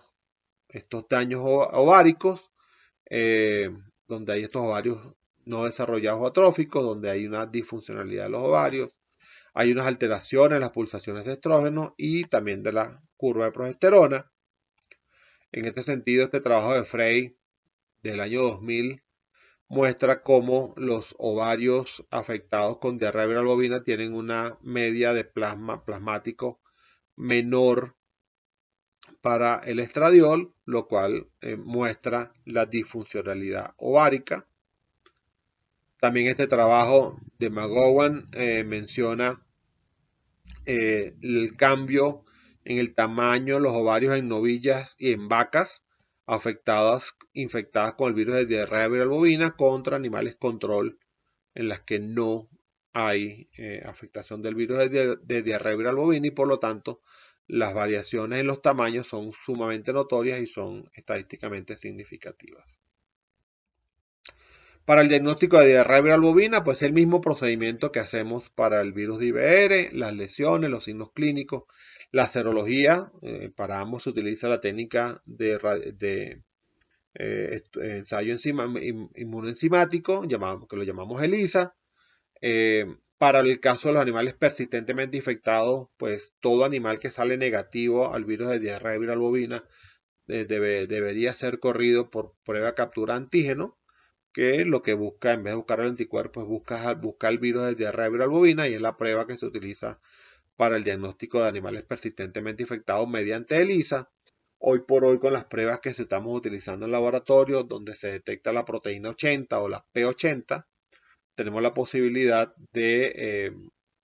daños ováricos, donde hay estos ovarios no desarrollados o atróficos, donde hay una disfuncionalidad de los ovarios. Hay unas alteraciones en las pulsaciones de estrógeno y también de la curva de progesterona. En este sentido, este trabajo de Frey del año 2000 muestra cómo los ovarios afectados con diarrea viral bovina tienen una media de plasma plasmático menor para el estradiol, lo cual muestra la disfuncionalidad ovárica. También este trabajo de McGowan menciona el cambio en el tamaño de los ovarios en novillas y en vacas infectadas con el virus de diarrea viral bovina contra animales control en las que no hay afectación del virus de diarrea viral bovina, y por lo tanto las variaciones en los tamaños son sumamente notorias y son estadísticamente significativas. Para el diagnóstico de diarrea viral bovina, pues el mismo procedimiento que hacemos para el virus de IBR, las lesiones, los signos clínicos, la serología. Para ambos se utiliza la técnica de ensayo inmunoenzimático, que lo llamamos ELISA. Para el caso de los animales persistentemente infectados, pues todo animal que sale negativo al virus de diarrea viral bovina debería ser corrido por prueba captura antígeno, que lo que busca, en vez de buscar el anticuerpo, es buscar el virus de diarrea viral bovina, y es la prueba que se utiliza para el diagnóstico de animales persistentemente infectados mediante ELISA. Hoy por hoy, con las pruebas que se estamos utilizando en laboratorio, donde se detecta la proteína 80 o la P80, tenemos la posibilidad de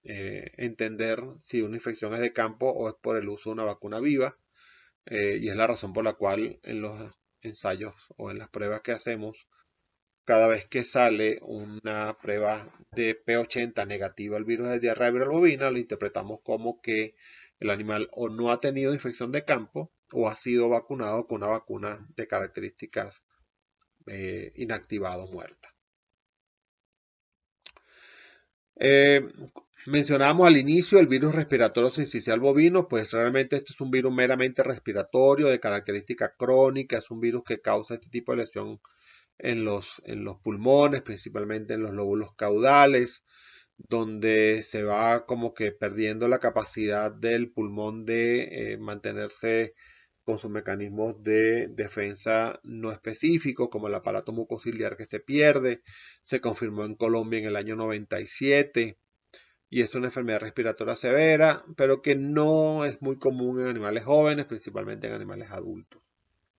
entender si una infección es de campo o es por el uso de una vacuna viva, y es la razón por la cual en los ensayos o en las pruebas que hacemos, cada vez que sale una prueba de P80 negativa al virus de diarrea viral bovina, lo interpretamos como que el animal o no ha tenido infección de campo o ha sido vacunado con una vacuna de características inactivada o muerta. Mencionamos al inicio el virus respiratorio sincicial bovino. Pues realmente este es un virus meramente respiratorio de característica crónica. Es un virus que causa este tipo de lesión en los pulmones, principalmente en los lóbulos caudales, donde se va como que perdiendo la capacidad del pulmón de mantenerse con sus mecanismos de defensa no específicos, como el aparato mucociliar, que se pierde. Se confirmó en Colombia en el año 97, y es una enfermedad respiratoria severa, pero que no es muy común en animales jóvenes, principalmente en animales adultos.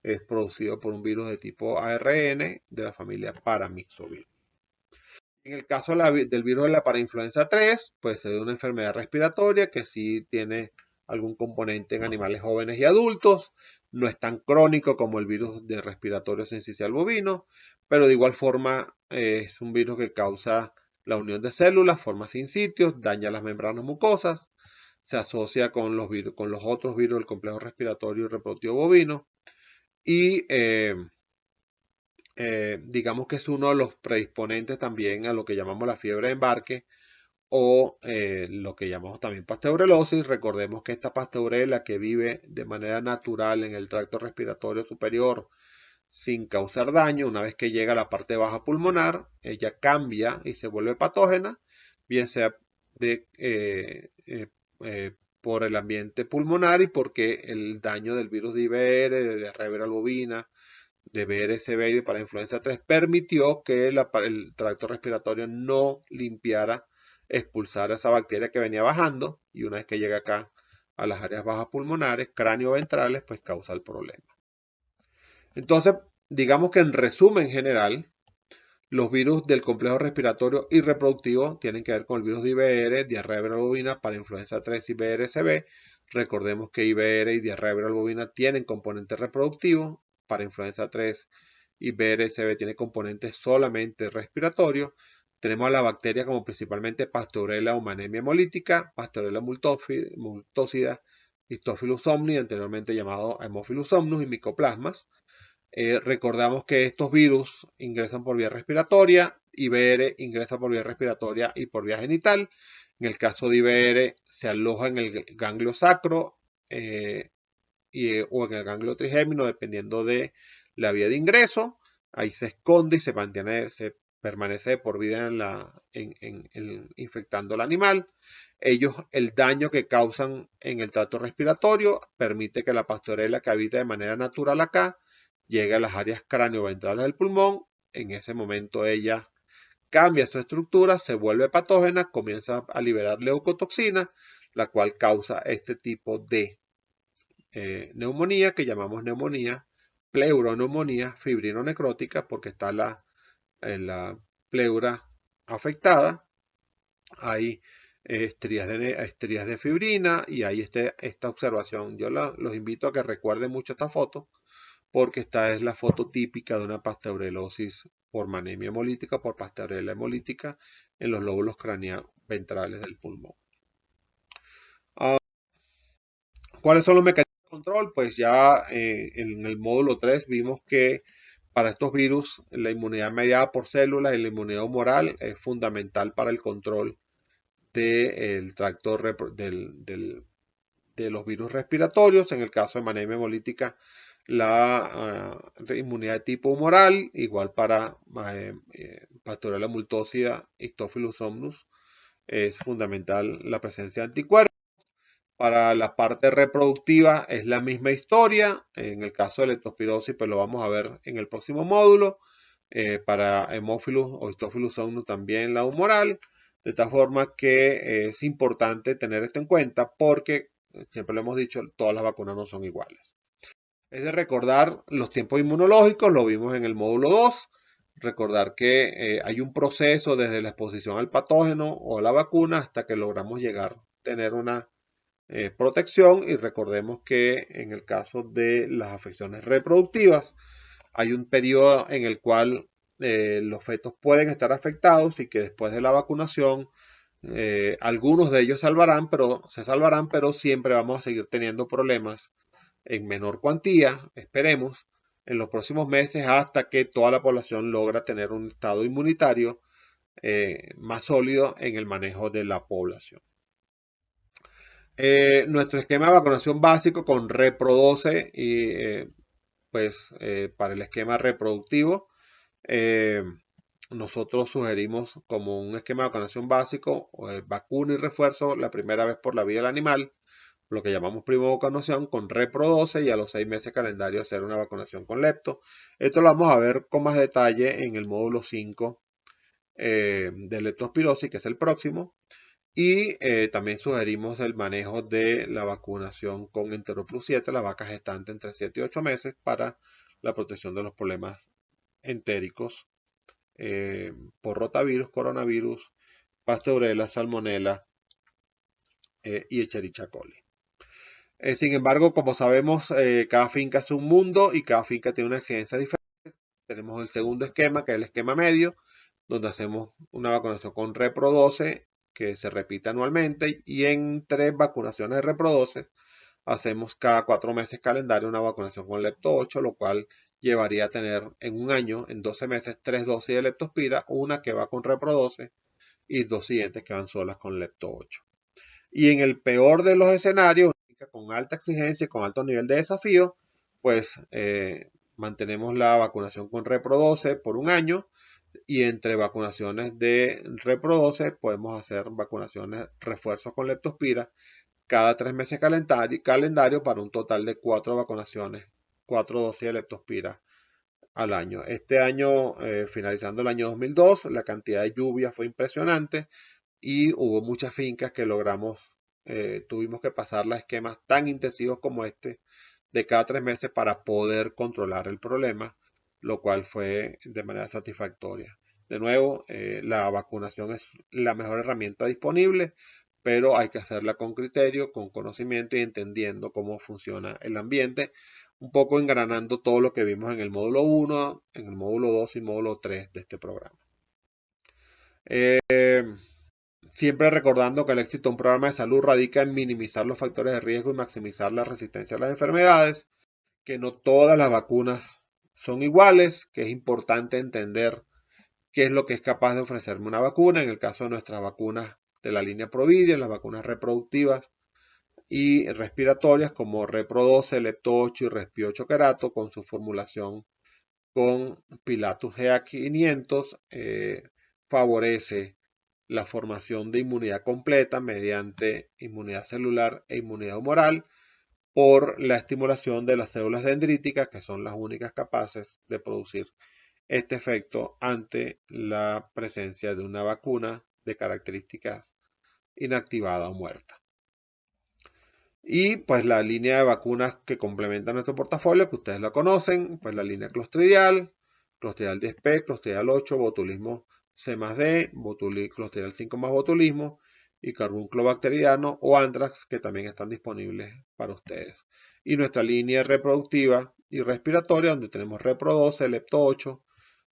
Es producido por un virus de tipo ARN de la familia Paramyxovirus. En el caso del virus de la parainfluenza 3, pues es una enfermedad respiratoria que sí tiene algún componente en animales jóvenes y adultos. No es tan crónico como el virus de respiratorio sincicial bovino, pero de igual forma es un virus que causa la unión de células, forma sincitios, daña las membranas mucosas, se asocia con los otros virus del complejo respiratorio y reproductivo bovino, y digamos que es uno de los predisponentes también a lo que llamamos la fiebre de embarque, o lo que llamamos también pasteurelosis. Recordemos que esta pasteurela, que vive de manera natural en el tracto respiratorio superior sin causar daño, una vez que llega a la parte baja pulmonar, ella cambia y se vuelve patógena, bien sea por el ambiente pulmonar y porque el daño del virus de IBR, de diarrea viral bovina, de BRSV y de parainfluenza 3 permitió que el tracto respiratorio no limpiara expulsar a esa bacteria que venía bajando, y una vez que llega acá a las áreas bajas pulmonares, cráneo-ventrales, pues causa el problema. Entonces, digamos que en resumen general, los virus del complejo respiratorio y reproductivo tienen que ver con el virus de IBR, diarrea viral bovina para influenza 3 y BRCB. Recordemos que IBR y diarrea viral bovina tienen componente reproductivo, para influenza 3 y BRCB tiene componentes solamente respiratorios. Tenemos a la bacteria como principalmente Pasteurella humanemia hemolítica, Pasteurella multósida, Histophilus somni, anteriormente llamado Haemophilus somnus, y micoplasmas. Recordamos que estos virus ingresan por vía respiratoria, IBR ingresa por vía respiratoria y por vía genital. En el caso de IBR se aloja en el ganglio sacro o en el ganglio trigémino, dependiendo de la vía de ingreso. Ahí se esconde y se permanece por vida infectando al animal. Ellos, el daño que causan en el tracto respiratorio permite que la pastorela, que habita de manera natural acá, llegue a las áreas cranioventrales del pulmón. En ese momento ella cambia su estructura, se vuelve patógena, comienza a liberar leucotoxina, la cual causa este tipo de neumonía, que llamamos neumonía, pleuroneumonía fibrinonecrótica, porque está la pleura afectada. Hay estrías de fibrina y hay esta observación. Yo los invito a que recuerden mucho esta foto, porque esta es la foto típica de una pasteurelosis por manemia hemolítica, por pasteurela hemolítica en los lóbulos craneoventrales del pulmón. ¿Cuáles son los mecanismos de control? Pues ya en el módulo 3 vimos que para estos virus la inmunidad mediada por células y la inmunidad humoral es fundamental para el control del tracto de los virus respiratorios. En el caso de anemia hemolítica, la inmunidad de tipo humoral, igual para Pasteurella multósida, Histophilus somnus, es fundamental la presencia de anticuerpos. Para la parte reproductiva es la misma historia. En el caso de leptospirosis, pues lo vamos a ver en el próximo módulo. Para Haemophilus o Histophilus somnus también la humoral. De tal forma que es importante tener esto en cuenta, porque siempre lo hemos dicho, todas las vacunas no son iguales. Es de recordar los tiempos inmunológicos, lo vimos en el módulo 2. Recordar que hay un proceso desde la exposición al patógeno o a la vacuna hasta que logramos llegar a tener una protección. Y recordemos que en el caso de las afecciones reproductivas hay un periodo en el cual los fetos pueden estar afectados y que después de la vacunación algunos de ellos se salvarán, pero siempre vamos a seguir teniendo problemas en menor cuantía, esperemos, en los próximos meses, hasta que toda la población logra tener un estado inmunitario más sólido en el manejo de la población. Nuestro esquema de vacunación básico con Repro12 y para el esquema reproductivo, nosotros sugerimos como un esquema de vacunación básico vacuna y refuerzo la primera vez por la vía del animal, lo que llamamos prima vacunación con Repro12, y a los 6 meses calendario hacer una vacunación con lepto. Esto lo vamos a ver con más detalle en el módulo 5 de leptospirosis, que es el próximo. Y también sugerimos el manejo de la vacunación con Enteroplus 7, la vaca gestante entre 7 y 8 meses, para la protección de los problemas entéricos por rotavirus, coronavirus, pasteurella, salmonella y Escherichia coli. Sin embargo, como sabemos, cada finca es un mundo y cada finca tiene una exigencia diferente. Tenemos el segundo esquema, que es el esquema medio, donde hacemos una vacunación con Repro12 que se repite anualmente, y en 3 vacunaciones de Repro12 hacemos cada 4 meses calendario una vacunación con Lepto8, lo cual llevaría a tener en un año, en 12 meses, 3 dosis de Leptospira, una que va con Repro12 y 2 siguientes que van solas con Lepto8. Y en el peor de los escenarios, con alta exigencia y con alto nivel de desafío, pues mantenemos la vacunación con Repro12 por un año, y entre vacunaciones de Repro12 podemos hacer vacunaciones refuerzos con Leptospira cada 3 meses calendario, para un total de 4 vacunaciones, 4 dosis de Leptospira al año. Este año, finalizando el año 2002, la cantidad de lluvia fue impresionante. y hubo muchas fincas que tuvimos que pasar a esquemas tan intensivos como este de cada 3 meses para poder controlar el problema, lo cual fue de manera satisfactoria. De nuevo, la vacunación es la mejor herramienta disponible, pero hay que hacerla con criterio, con conocimiento y entendiendo cómo funciona el ambiente, un poco engranando todo lo que vimos en el módulo 1, en el módulo 2 y módulo 3 de este programa. Siempre recordando que el éxito de un programa de salud radica en minimizar los factores de riesgo y maximizar la resistencia a las enfermedades, que no todas las vacunas son iguales, que es importante entender qué es lo que es capaz de ofrecerme una vacuna. En el caso de nuestras vacunas de la línea Providia, las vacunas reproductivas y respiratorias como Repro 12, Lepto 8 y Respi 8 Kerato, con su formulación con Pilatus GA500, favorece la formación de inmunidad completa mediante inmunidad celular e inmunidad humoral por la estimulación de las células dendríticas, que son las únicas capaces de producir este efecto ante la presencia de una vacuna de características inactivada o muerta. Y pues la línea de vacunas que complementa nuestro portafolio, que ustedes la conocen, pues la línea Clostridial, Clostridial 10P, Clostridial 8, Botulismo C+D, Clostridial 5 más Botulismo y Carbunclobacteriano o Anthrax, que también están disponibles para ustedes. Y nuestra línea reproductiva y respiratoria, donde tenemos Repro 12, Lepto 8,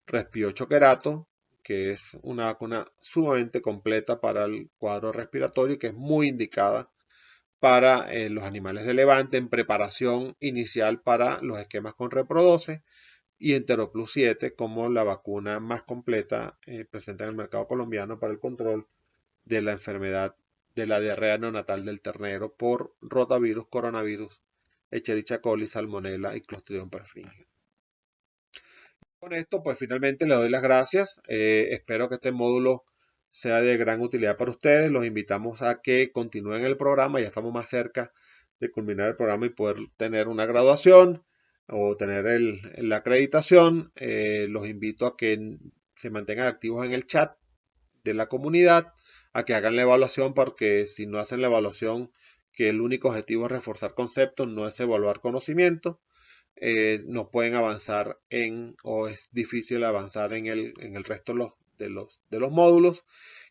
Respi 8 Kerato, que es una vacuna sumamente completa para el cuadro respiratorio y que es muy indicada para los animales de levante en preparación inicial para los esquemas con Repro 12 y Enteroplus 7 como la vacuna más completa presente en el mercado colombiano para el control de la enfermedad de la diarrea neonatal del ternero por rotavirus, coronavirus, Escherichia coli, salmonella y Clostridium perfringens. Con esto, pues finalmente le doy las gracias. Espero que este módulo sea de gran utilidad para ustedes. Los invitamos a que continúen el programa. Ya estamos más cerca de culminar el programa y poder tener una graduación o tener la acreditación. Los invito a que se mantengan activos en el chat de la comunidad, a que hagan la evaluación, porque si no hacen la evaluación, que el único objetivo es reforzar conceptos, no es evaluar conocimiento. No pueden avanzar o es difícil avanzar en el resto de los módulos.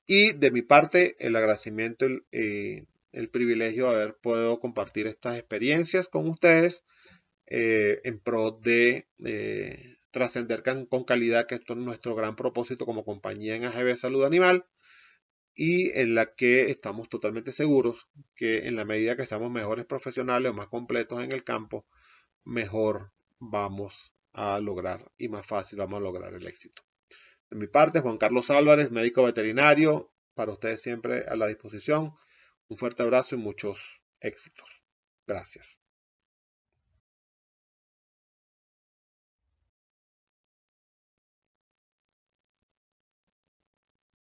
Y de mi parte, el agradecimiento, el privilegio de haber podido compartir estas experiencias con ustedes en pro de trascender con calidad, que esto es nuestro gran propósito como compañía en AGB Salud Animal, y en la que estamos totalmente seguros que en la medida que seamos mejores profesionales o más completos en el campo, mejor vamos a lograr y más fácil vamos a lograr el éxito. De mi parte, Juan Carlos Álvarez, médico veterinario, para ustedes siempre a la disposición. Un fuerte abrazo y muchos éxitos. Gracias.